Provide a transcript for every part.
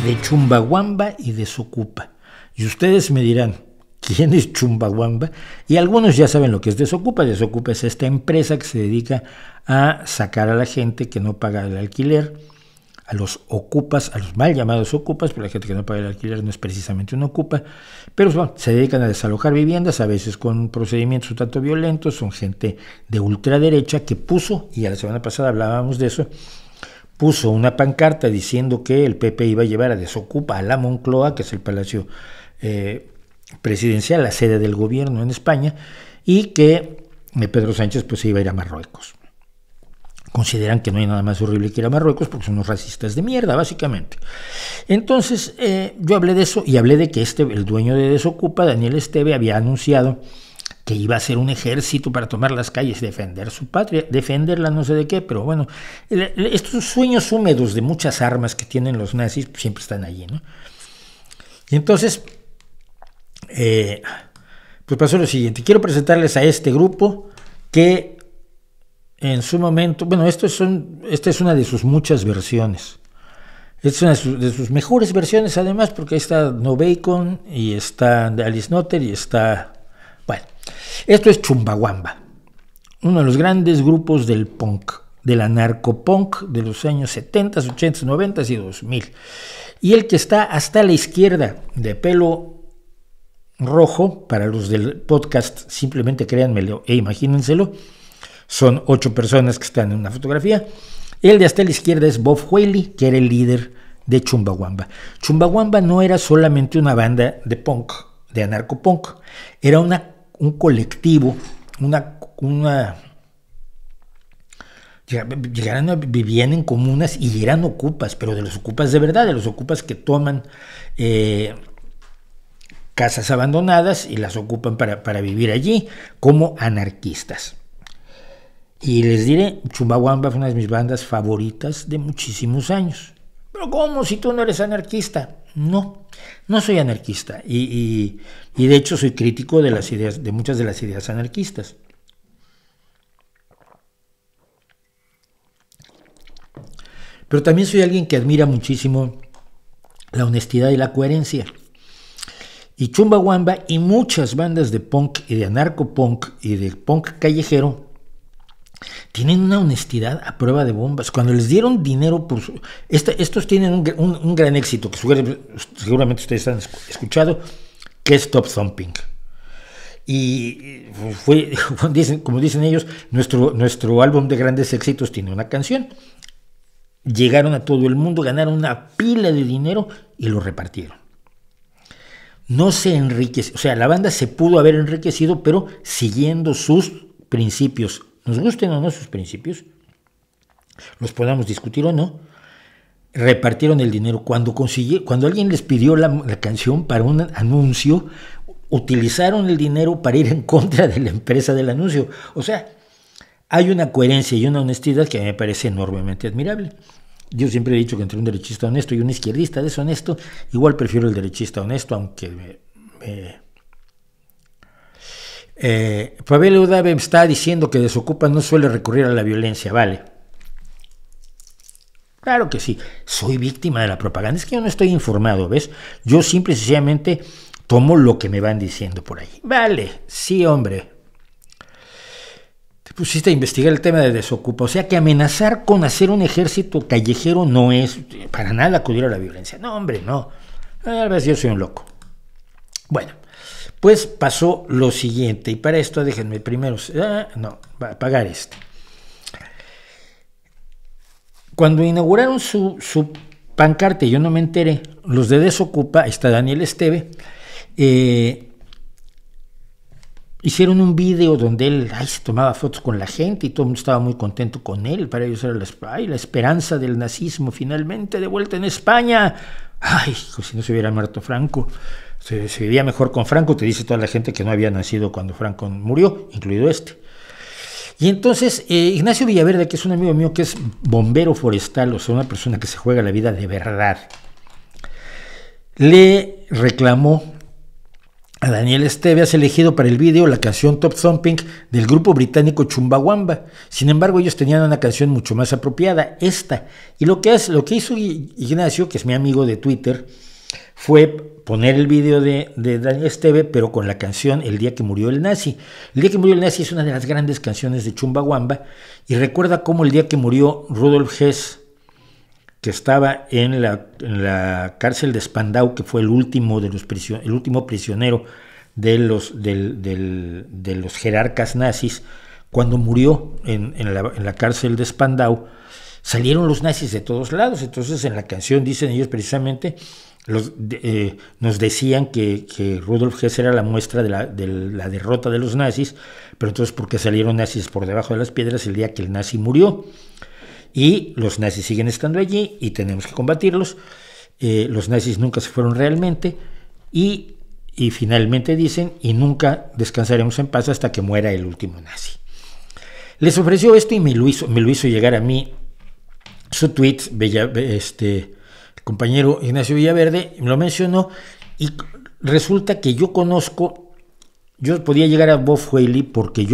de Chumbawamba y Desocupa. Y ustedes me dirán, ¿quién es Chumbawamba? Y algunos ya saben lo que es Desocupa. Desocupa es esta empresa que se dedica a sacar a la gente que no paga el alquiler, a los ocupas, a los mal llamados ocupas, pero la gente que no paga el alquiler no es precisamente un ocupa, pero bueno, se dedican a desalojar viviendas, a veces con procedimientos un tanto violentos. Son gente de ultraderecha que puso, y a la semana pasada hablábamos de eso, puso una pancarta diciendo que el PP iba a llevar a Desocupa a la Moncloa, que es el palacio presidencial, la sede del gobierno en España, y que Pedro Sánchez pues se iba a ir a Marruecos. Consideran que no hay nada más horrible que ir a Marruecos porque son unos racistas de mierda, básicamente. Entonces, yo hablé de eso y hablé de que el dueño de Desocupa, Daniel Esteve, había anunciado que iba a hacer un ejército para tomar las calles y defender su patria, defenderla no sé de qué, pero bueno, estos sueños húmedos de muchas armas que tienen los nazis pues siempre están allí, ¿no? Y entonces, pues pasó lo siguiente. Quiero presentarles a este grupo que en su momento, bueno, esta es una de sus muchas versiones. Esta es una de sus mejores versiones, además, porque ahí está No Bacon, y está Alice Notter, y está... Bueno, esto es Chumbawamba, uno de los grandes grupos del punk, del anarcopunk de los años 70, 80, 90 y 2000. Y el que está hasta la izquierda, de pelo rojo, para los del podcast, simplemente créanmelo e imagínenselo, son 8 personas que están en una fotografía. El de hasta la izquierda es Bob Whaley, que era el líder de Chumbawamba. Chumbawamba no era solamente una banda de punk, de anarcopunk, era un colectivo, vivían en comunas y eran ocupas, pero de los ocupas de verdad, de los ocupas que toman casas abandonadas y las ocupan para vivir allí como anarquistas. Y les diré, Chumbawamba fue una de mis bandas favoritas de muchísimos años. Pero ¿cómo? Si tú no eres anarquista. No soy anarquista. Y de hecho soy crítico de muchas de las ideas anarquistas. Pero también soy alguien que admira muchísimo la honestidad y la coherencia. Y Chumbawamba y muchas bandas de punk y de anarcopunk y de punk callejero tienen una honestidad a prueba de bombas. Cuando les dieron dinero por estos tienen un gran éxito que seguramente ustedes han escuchado, que es Stop Thumping. Y fue, como dicen ellos, nuestro álbum de grandes éxitos tiene una canción. Llegaron a todo el mundo, ganaron una pila de dinero y lo repartieron. No se enriqueció, o sea, la banda se pudo haber enriquecido, pero siguiendo sus principios. Nos gusten o no sus principios, los podamos discutir o no, repartieron el dinero. Cuando alguien les pidió la canción para un anuncio, utilizaron el dinero para ir en contra de la empresa del anuncio. O sea, hay una coherencia y una honestidad que me parece enormemente admirable. Yo siempre he dicho que entre un derechista honesto y un izquierdista deshonesto, igual prefiero el derechista honesto, aunque Pavel Udave está diciendo que Desocupa no suele recurrir a la violencia, vale. Claro que sí, soy víctima de la propaganda, es que yo no estoy informado, ¿ves? Yo simple y sencillamente tomo lo que me van diciendo por ahí. Vale, sí, hombre. Te pusiste a investigar el tema de Desocupa, o sea que amenazar con hacer un ejército callejero no es para nada acudir a la violencia. No, hombre, no. A veces yo soy un loco. Bueno. Pues pasó lo siguiente, y para esto déjenme primero, va a apagar este. Cuando inauguraron su pancarta, yo no me enteré, los de Desocupa, ahí está Daniel Esteve, hicieron un video donde él se tomaba fotos con la gente y todo el mundo estaba muy contento con él. Para ellos era la esperanza del nazismo finalmente de vuelta en España. Ay, si no se hubiera muerto Franco. Se vivía mejor con Franco, te dice toda la gente que no había nacido cuando Franco murió, incluido este. Y entonces Ignacio Villaverde, que es un amigo mío que es bombero forestal, o sea, una persona que se juega la vida de verdad, le reclamó a Daniel Esteve, has elegido para el vídeo la canción Top Thumping del grupo británico Chumbawamba. Sin embargo, ellos tenían una canción mucho más apropiada, esta. Y lo que hizo Ignacio, que es mi amigo de Twitter, fue poner el vídeo de Daniel Esteve, pero con la canción El día que murió el nazi. El día que murió el nazi es una de las grandes canciones de Chumbawamba, y recuerda cómo el día que murió Rudolf Hess, que estaba en la cárcel de Spandau, que fue el último prisionero de los jerarcas nazis, cuando murió en la cárcel de Spandau, salieron los nazis de todos lados. Entonces en la canción dicen ellos precisamente, nos decían que Rudolf Hess era la muestra de la derrota de los nazis, pero entonces ¿por qué salieron nazis por debajo de las piedras el día que el nazi murió? Y los nazis siguen estando allí y tenemos que combatirlos. Los nazis nunca se fueron realmente y finalmente dicen, y nunca descansaremos en paz hasta que muera el último nazi. Les ofreció esto y me lo hizo llegar a mí su tweet, el compañero Ignacio Villaverde me lo mencionó, y resulta que yo podía llegar a Bob Whaley porque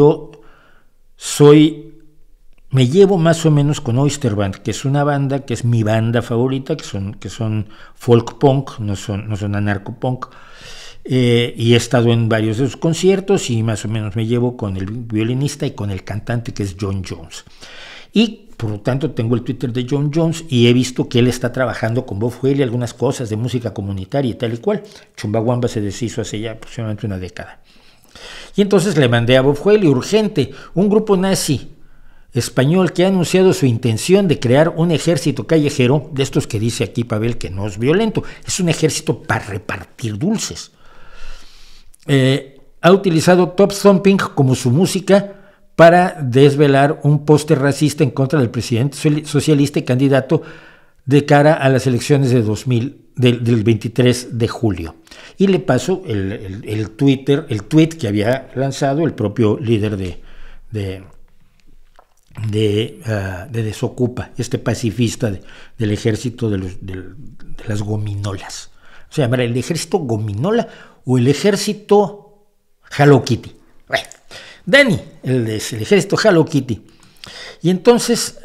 me llevo más o menos con Oyster Band, que es una banda que es mi banda favorita, que son folk punk, no son anarco punk, y he estado en varios de sus conciertos y más o menos me llevo con el violinista y con el cantante, que es John Jones. Y por lo tanto tengo el Twitter de John Jones y he visto que él está trabajando con Bob Whaley algunas cosas de música comunitaria y tal y cual. Chumbawamba se deshizo hace ya aproximadamente una década. Y entonces le mandé a Bob Whaley, urgente, un grupo nazi español que ha anunciado su intención de crear un ejército callejero, de estos que dice aquí Pavel que no es violento, es un ejército para repartir dulces. Ha utilizado Top Thumping como su música para desvelar un póster racista en contra del presidente socialista y candidato de cara a las elecciones de del 23 de julio. Y le paso el tweet que había lanzado el propio líder de Desocupa, pacifista del ejército de las gominolas. O sea, el ejército gominola o el ejército Hello Kitty. Bueno, Dani, el ejército Hello Kitty. Y entonces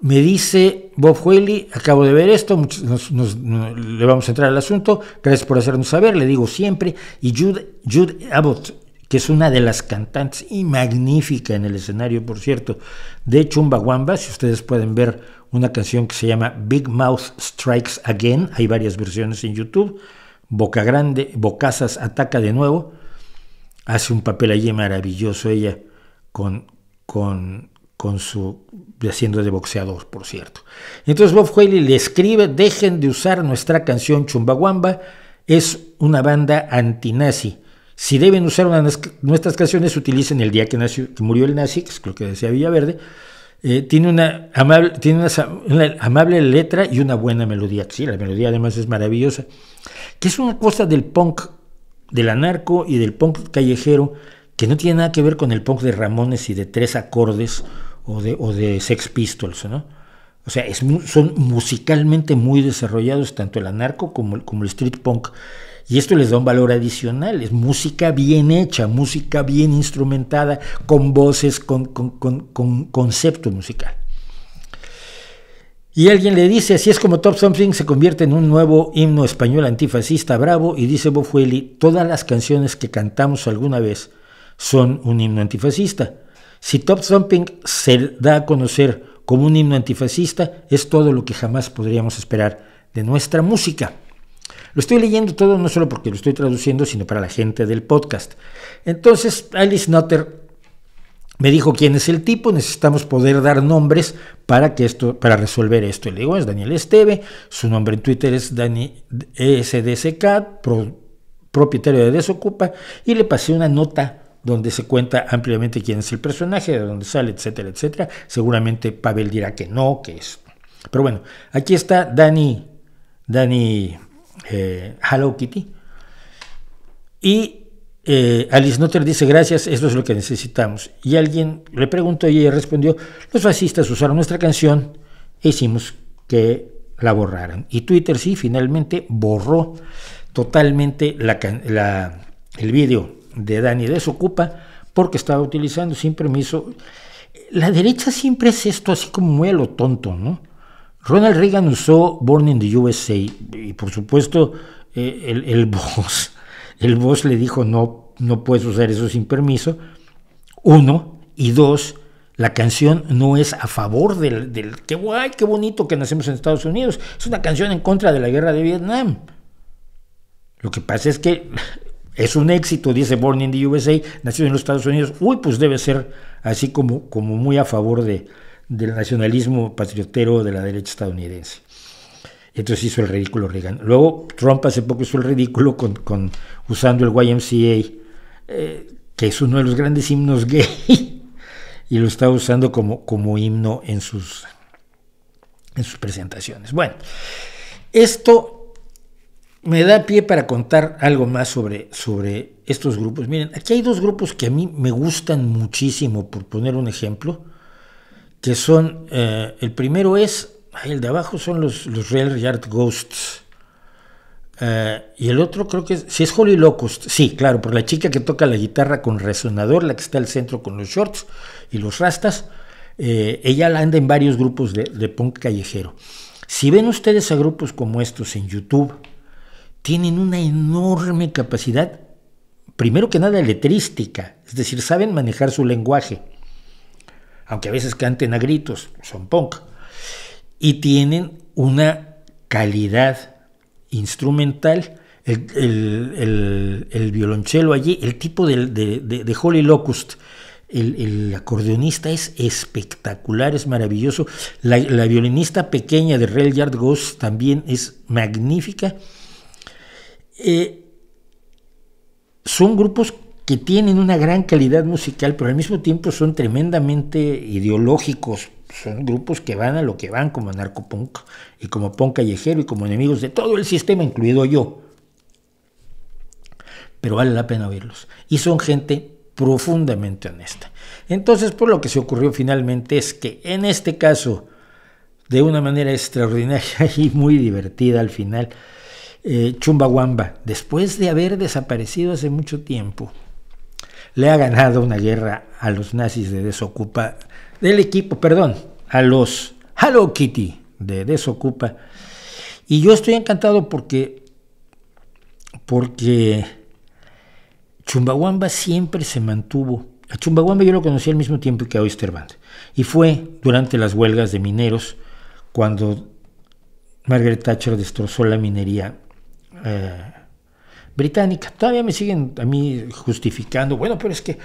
me dice Bob Whaley, acabo de ver esto, le vamos a entrar al asunto, gracias por hacernos saber, le digo siempre. Y Jude Abbott, que es una de las cantantes y magnífica en el escenario, por cierto, de Chumbawamba. Si ustedes pueden ver una canción que se llama Big Mouth Strikes Again, hay varias versiones en YouTube. Boca Grande, Bocazas ataca de nuevo, hace un papel allí maravilloso ella haciendo de boxeador, por cierto. Entonces Bob Whaley le escribe, dejen de usar nuestra canción Chumbawamba, es una banda antinazi. Si deben usar nuestras canciones, utilicen El día que murió el nazi, que es lo que decía Villaverde. Tiene una amable letra y una buena melodía. Sí, la melodía además es maravillosa. Que es una cosa del punk, del anarco y del punk callejero, que no tiene nada que ver con el punk de Ramones y de 3 acordes o de Sex Pistols, ¿no? O sea, son musicalmente muy desarrollados, tanto el anarco como el street punk. Y esto les da un valor adicional, es música bien hecha, música bien instrumentada, con voces, con concepto musical. Y alguien le dice, así es como Top Thumping se convierte en un nuevo himno español antifascista bravo, y dice Bob Whaley, todas las canciones que cantamos alguna vez son un himno antifascista. Si Top Thumping se da a conocer como un himno antifascista, es todo lo que jamás podríamos esperar de nuestra música. Lo estoy leyendo todo no solo porque lo estoy traduciendo, sino para la gente del podcast. Entonces, Alice Nutter me dijo quién es el tipo, necesitamos poder dar nombres para resolver esto. Le digo, es Daniel Esteve, su nombre en Twitter es Dani ESDSK, propietario de Desocupa, y le pasé una nota donde se cuenta ampliamente quién es el personaje, de dónde sale, etcétera, etcétera. Seguramente Pavel dirá que no, que es. Pero bueno, aquí está Dani Hello Kitty. Y Alice Nutter dice, gracias, eso es lo que necesitamos. Y alguien le preguntó y ella respondió, los fascistas usaron nuestra canción e hicimos que la borraran. Y Twitter sí, finalmente borró totalmente el vídeo de Dani Desocupa porque estaba utilizando sin permiso. La derecha siempre es esto así como muy a lo tonto, ¿no? Ronald Reagan usó Born in the USA y por supuesto el boss le dijo no puedes usar eso sin permiso, uno, y dos, la canción no es a favor del qué guay, qué bonito que nacemos en Estados Unidos, es una canción en contra de la guerra de Vietnam. Lo que pasa es que es un éxito, dice Born in the USA, nacido en los Estados Unidos, pues debe ser así como muy a favor del nacionalismo patriotero de la derecha estadounidense. Entonces hizo el ridículo Reagan. Luego Trump hace poco hizo el ridículo con usando el YMCA, que es uno de los grandes himnos gay, y lo está usando como himno en sus presentaciones. Bueno, esto me da pie para contar algo más sobre estos grupos. Miren, aquí hay dos grupos que a mí me gustan muchísimo, por poner un ejemplo, que son, el primero es, el de abajo son los Rail Yard Ghosts, y el otro creo que si es Holy Locust, sí, claro, por la chica que toca la guitarra con resonador, la que está al centro con los shorts y los rastas, ella anda en varios grupos de punk callejero. Si ven ustedes a grupos como estos en YouTube, tienen una enorme capacidad, primero que nada letrística, es decir, saben manejar su lenguaje, aunque a veces canten a gritos, son punk, y tienen una calidad instrumental, el violonchelo allí, el tipo de Holy Locust, el acordeonista es espectacular, es maravilloso, la violinista pequeña de Rail Yard Ghost también es magnífica. Son grupos que tienen una gran calidad musical, pero al mismo tiempo son tremendamente ideológicos. Son grupos que van a lo que van, como narcopunk y como punk callejero y como enemigos de todo el sistema, incluido yo. Pero vale la pena oírlos. Y son gente profundamente honesta. Entonces, por lo que se ocurrió finalmente es que en este caso, de una manera extraordinaria y muy divertida al final, Chumbawamba, después de haber desaparecido hace mucho tiempo, le ha ganado una guerra a los nazis de Desocupa, a los Hello Kitty de Desocupa. Y yo estoy encantado porque Chumbawamba siempre se mantuvo. A Chumbawamba yo lo conocí al mismo tiempo que a Oyster Band. Y fue durante las huelgas de mineros, cuando Margaret Thatcher destrozó la minería británica. Todavía me siguen a mí justificando, bueno, pero es que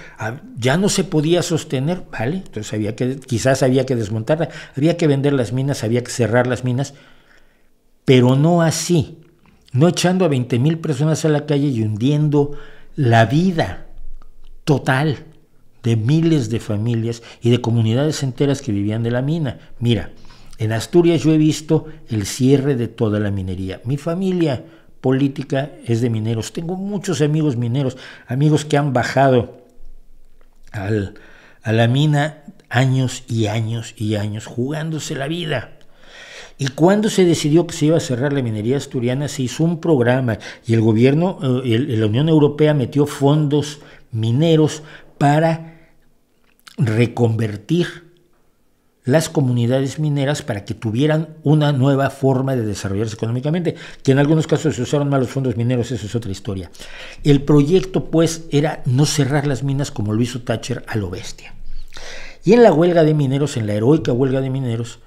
ya no se podía sostener, ¿vale? Entonces quizás había que desmontarla, había que vender las minas, había que cerrar las minas, pero no así, no echando a 20,000 personas a la calle y hundiendo la vida total de miles de familias y de comunidades enteras que vivían de la mina. Mira, en Asturias yo he visto el cierre de toda la minería. Mi familia política es de mineros. Tengo muchos amigos mineros, amigos que han bajado a la mina años y años y años jugándose la vida. Y cuando se decidió que se iba a cerrar la minería asturiana, se hizo un programa y el gobierno, la Unión Europea metió fondos mineros para reconvertir las comunidades mineras para que tuvieran una nueva forma de desarrollarse económicamente, que en algunos casos se usaron mal los fondos mineros, eso es otra historia. El proyecto, pues, era no cerrar las minas como lo hizo Thatcher a lo bestia. Y en la huelga de mineros, en la heroica huelga de mineros,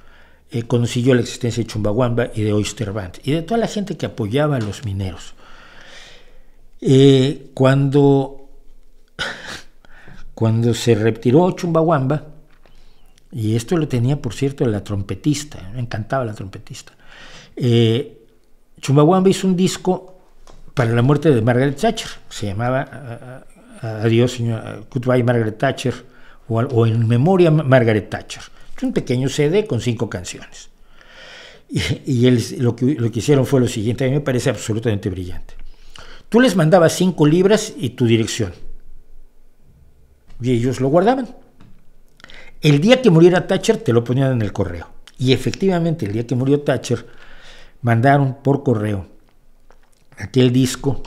conocí yo la existencia de Chumbawamba y de Oyster Band, y de toda la gente que apoyaba a los mineros. Cuando se retiró Chumbawamba, y esto lo tenía, por cierto, la trompetista, me encantaba la trompetista. Chumbawamba hizo un disco para la muerte de Margaret Thatcher, se llamaba Adiós, señora, Goodbye Margaret Thatcher, o En Memoria Margaret Thatcher. Es un pequeño CD con 5 canciones. Y lo que hicieron fue lo siguiente, a mí me parece absolutamente brillante. Tú les mandabas 5 libras y tu dirección, y ellos lo guardaban. El día que muriera Thatcher te lo ponían en el correo. Y efectivamente, el día que murió Thatcher, mandaron por correo aquel disco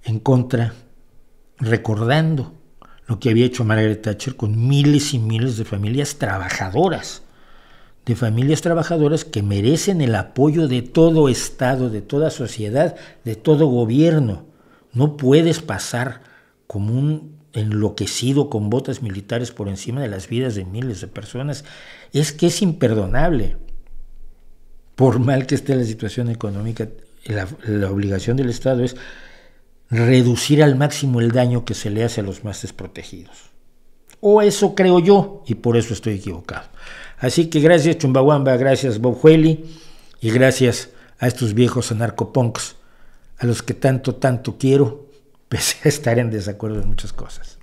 en contra, recordando lo que había hecho Margaret Thatcher con miles y miles de familias trabajadoras que merecen el apoyo de todo Estado, de toda sociedad, de todo gobierno. No puedes pasar como un enloquecido con botas militares por encima de las vidas de miles de personas. Es que es imperdonable. Por mal que esté la situación económica, la obligación del Estado es reducir al máximo el daño que se le hace a los más desprotegidos. O eso creo yo, y por eso estoy equivocado. Así que gracias Chumbawamba, gracias Bob Hueli, y gracias a estos viejos anarcopunks, a los que tanto quiero, pese a estar en desacuerdo en muchas cosas.